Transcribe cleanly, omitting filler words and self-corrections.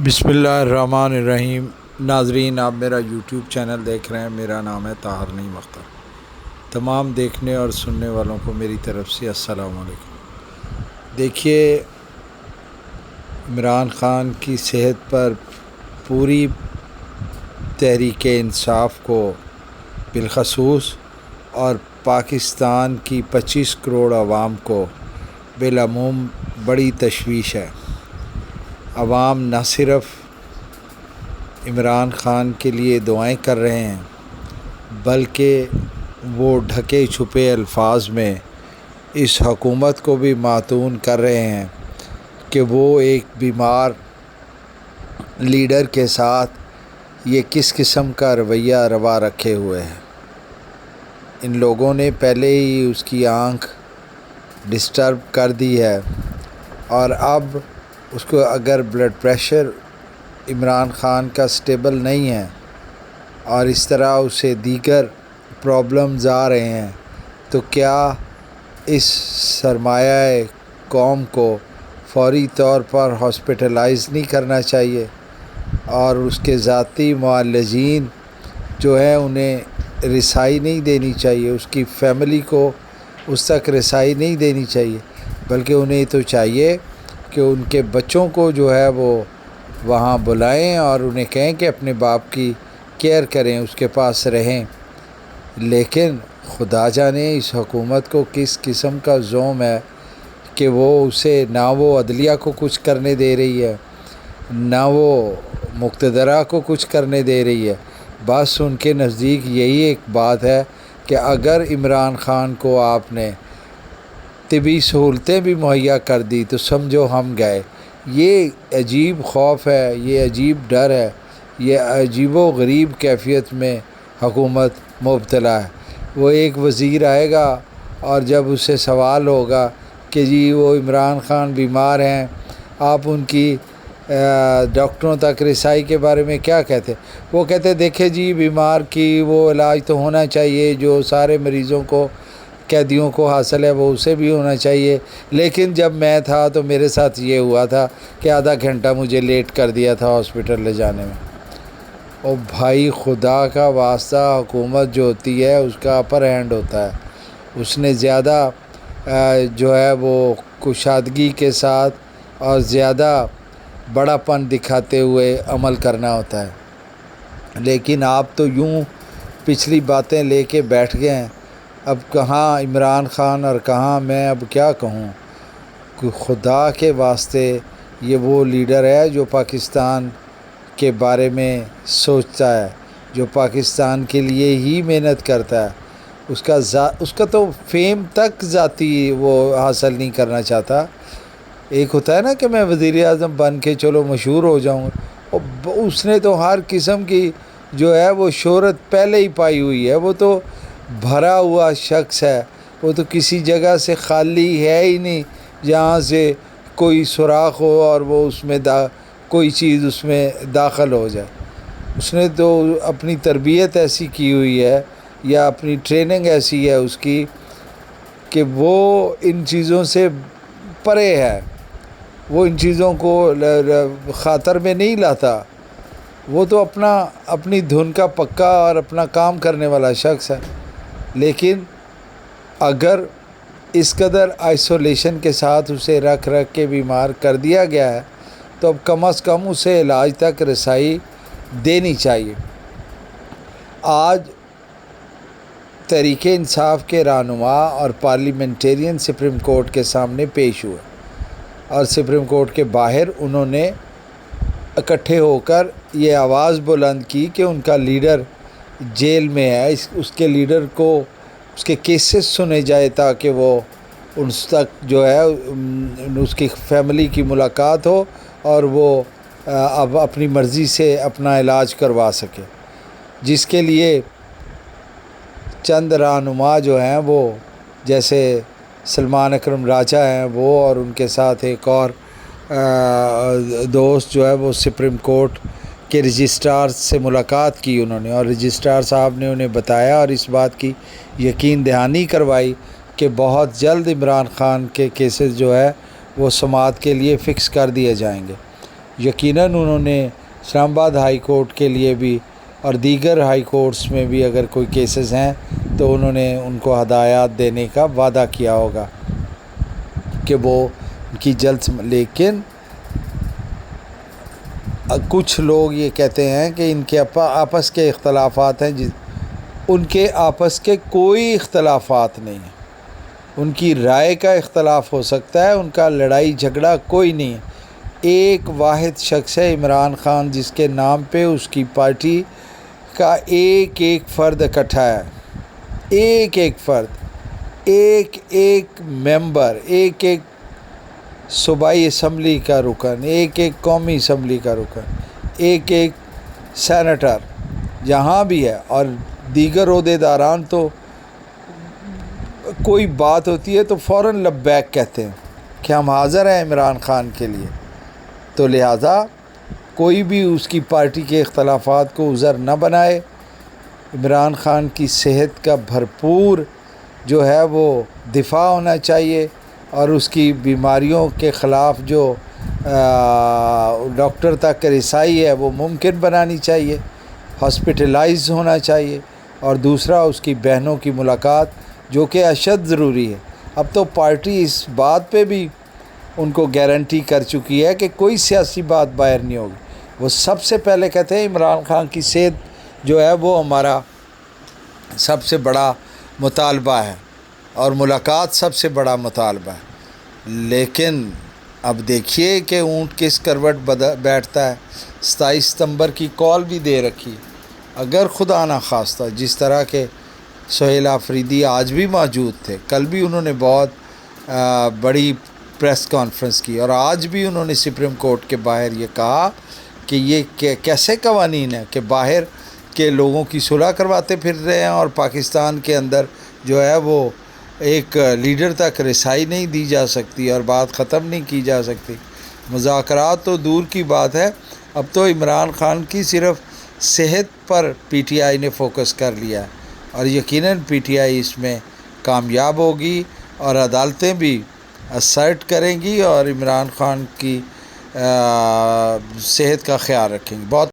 بسم اللہ الرحمن الرحیم۔ ناظرین، آپ میرا یوٹیوب چینل دیکھ رہے ہیں۔ میرا نام ہے طاہر نعیم اختر۔ تمام دیکھنے اور سننے والوں کو میری طرف سے السلام علیکم۔ دیکھیے، عمران خان کی صحت پر پوری تحریک انصاف کو بالخصوص اور پاکستان کی 25 کروڑ عوام کو بالعموم بڑی تشویش ہے۔ عوام نہ صرف عمران خان کے لیے دعائیں کر رہے ہیں، بلکہ وہ ڈھکے چھپے الفاظ میں اس حکومت کو بھی معتون کر رہے ہیں کہ وہ ایک بیمار لیڈر کے ساتھ یہ کس قسم کا رویہ روا رکھے ہوئے ہے۔ ان لوگوں نے پہلے ہی اس کی آنکھ ڈسٹرب کر دی ہے، اور اب اس کو اگر بلڈ پریشر عمران خان کا سٹیبل نہیں ہے اور اس طرح اسے دیگر پرابلمز آ رہے ہیں، تو کیا اس سرمایہ قوم کو فوری طور پر ہاسپٹلائز نہیں کرنا چاہیے، اور اس کے ذاتی معالجین جو ہیں انہیں رسائی نہیں دینی چاہیے، اس کی فیملی کو اس تک رسائی نہیں دینی چاہیے، بلکہ انہیں تو چاہیے کہ ان کے بچوں کو جو ہے وہ وہاں بلائیں اور انہیں کہیں کہ اپنے باپ کی کیئر کریں، اس کے پاس رہیں۔ لیکن خدا جانے اس حکومت کو کس قسم کا زوم ہے کہ وہ اسے نہ وہ عدلیہ کو کچھ کرنے دے رہی ہے، نہ وہ مقتدرہ کو کچھ کرنے دے رہی ہے۔ بس ان کے نزدیک یہی ایک بات ہے کہ اگر عمران خان کو آپ نے طبی سہولتیں بھی مہیا کر دی تو سمجھو ہم گئے۔ یہ عجیب خوف ہے، یہ عجیب ڈر ہے، یہ عجیب و غریب کیفیت میں حکومت مبتلا ہے۔ وہ ایک وزیر آئے گا اور جب اسے سوال ہوگا کہ جی وہ عمران خان بیمار ہیں، آپ ان کی ڈاکٹروں تک رسائی کے بارے میں کیا کہتے؟ وہ کہتے دیکھیں جی، بیمار کی وہ علاج تو ہونا چاہیے جو سارے مریضوں کو، قیدیوں کو حاصل ہے، وہ اسے بھی ہونا چاہیے، لیکن جب میں تھا تو میرے ساتھ یہ ہوا تھا کہ آدھا گھنٹہ مجھے لیٹ کر دیا تھا ہاسپٹل لے جانے میں۔ اور بھائی خدا کا واسطہ، حکومت جو ہوتی ہے اس کا اپر ہینڈ ہوتا ہے، اس نے زیادہ جو ہے وہ کشادگی کے ساتھ اور زیادہ بڑا پن دکھاتے ہوئے عمل کرنا ہوتا ہے۔ لیکن آپ تو یوں پچھلی باتیں لے کے بیٹھ گئے ہیں، اب کہاں عمران خان اور کہاں میں اب کیا کہوں کہ خدا کے واسطے یہ وہ لیڈر ہے جو پاکستان کے بارے میں سوچتا ہے، جو پاکستان کے لیے ہی محنت کرتا ہے۔ اس کا تو فیم تک ذاتی وہ حاصل نہیں کرنا چاہتا۔ ایک ہوتا ہے نا کہ میں وزیر اعظم بن کے چلو مشہور ہو جاؤں، اور اس نے تو ہر قسم کی جو ہے وہ شہرت پہلے ہی پائی ہوئی ہے۔ وہ تو بھرا ہوا شخص ہے، وہ تو کسی جگہ سے خالی ہے ہی نہیں جہاں سے کوئی سوراخ ہو اور وہ اس میں کوئی چیز اس میں داخل ہو جائے۔ اس نے تو اپنی تربیت ایسی کی ہوئی ہے یا اپنی ٹریننگ ایسی ہے اس کی کہ وہ ان چیزوں سے پرے ہے، وہ ان چیزوں کو خاطر میں نہیں لاتا۔ وہ تو اپنی دھن کا پکا اور اپنا کام کرنے والا شخص ہے۔ لیکن اگر اس قدر آئسولیشن کے ساتھ اسے رکھ کے بیمار کر دیا گیا ہے تو اب کم از کم اسے علاج تک رسائی دینی چاہیے۔ آج تحریک انصاف کے رہنما اور پارلیمنٹرین سپریم کورٹ کے سامنے پیش ہوئے، اور سپریم کورٹ کے باہر انہوں نے اکٹھے ہو کر یہ آواز بلند کی کہ ان کا لیڈر جیل میں ہے، اس کے لیڈر کو اس کے کیسز سنے جائے تاکہ وہ اس تک جو ہے اس کی فیملی کی ملاقات ہو اور وہ اب اپنی مرضی سے اپنا علاج کروا سکے، جس کے لیے چند رہنما جو ہیں وہ جیسے سلمان اکرم راجہ ہیں وہ، اور ان کے ساتھ ایک اور دوست جو ہے وہ سپریم کورٹ کے رجسٹرار سے ملاقات کی انہوں نے، اور رجسٹرار صاحب نے انہیں بتایا اور اس بات کی یقین دہانی کروائی کہ بہت جلد عمران خان کے کیسز جو ہے وہ سماعت کے لیے فکس کر دیے جائیں گے۔ یقیناً انہوں نے اسلام آباد ہائی کورٹ کے لیے بھی اور دیگر ہائی کورٹس میں بھی اگر کوئی کیسز ہیں تو انہوں نے ان کو ہدایات دینے کا وعدہ کیا ہوگا کہ وہ ان کی جلد، لیکن کچھ لوگ یہ کہتے ہیں کہ ان کے آپس کے اختلافات ہیں، ان کے آپس کے کوئی اختلافات نہیں ہیں، ان کی رائے کا اختلاف ہو سکتا ہے، ان کا لڑائی جھگڑا کوئی نہیں ہے۔ ایک واحد شخص ہے عمران خان، جس کے نام پہ اس کی پارٹی کا ایک ایک فرد اکٹھا ہے، ایک ایک فرد، ایک ایک ممبر، ایک ایک صوبائی اسمبلی کا رکن، ایک ایک قومی اسمبلی کا رکن، ایک ایک سینیٹر جہاں بھی ہے، اور دیگر عہدیداران تو کوئی بات ہوتی ہے تو فوراً لبیک کہتے ہیں کہ ہم حاضر ہیں عمران خان کے لیے۔ تو لہٰذا کوئی بھی اس کی پارٹی کے اختلافات کو عذر نہ بنائے۔ عمران خان کی صحت کا بھرپور جو ہے وہ دفاع ہونا چاہیے، اور اس کی بیماریوں کے خلاف جو ڈاکٹر تک رسائی ہے وہ ممکن بنانی چاہیے، ہاسپٹلائز ہونا چاہیے، اور دوسرا اس کی بہنوں کی ملاقات جو کہ اشد ضروری ہے۔ اب تو پارٹی اس بات پہ بھی ان کو گارنٹی کر چکی ہے کہ کوئی سیاسی بات باہر نہیں ہوگی۔ وہ سب سے پہلے کہتے ہیں عمران خان کی صحت جو ہے وہ ہمارا سب سے بڑا مطالبہ ہے، اور ملاقات سب سے بڑا مطالبہ ہے۔ لیکن اب دیکھیے کہ اونٹ کس کروٹ بیٹھتا ہے۔ 27 ستمبر کی کال بھی دے رکھی، اگر خدا نہ خواستہ جس طرح کے سہیل آفریدی آج بھی موجود تھے، کل بھی انہوں نے بہت بڑی پریس کانفرنس کی، اور آج بھی انہوں نے سپریم کورٹ کے باہر یہ کہا کہ یہ کیسے قوانین ہیں کہ باہر کے لوگوں کی صلح کرواتے پھر رہے ہیں، اور پاکستان کے اندر جو ہے وہ ایک لیڈر تک رسائی نہیں دی جا سکتی اور بات ختم نہیں کی جا سکتی۔ مذاکرات تو دور کی بات ہے، اب تو عمران خان کی صرف صحت پر پی ٹی آئی نے فوکس کر لیا ہے، اور یقیناً پی ٹی آئی اس میں کامیاب ہوگی، اور عدالتیں بھی اسرٹ کریں گی اور عمران خان کی صحت کا خیال رکھیں گی۔ بہت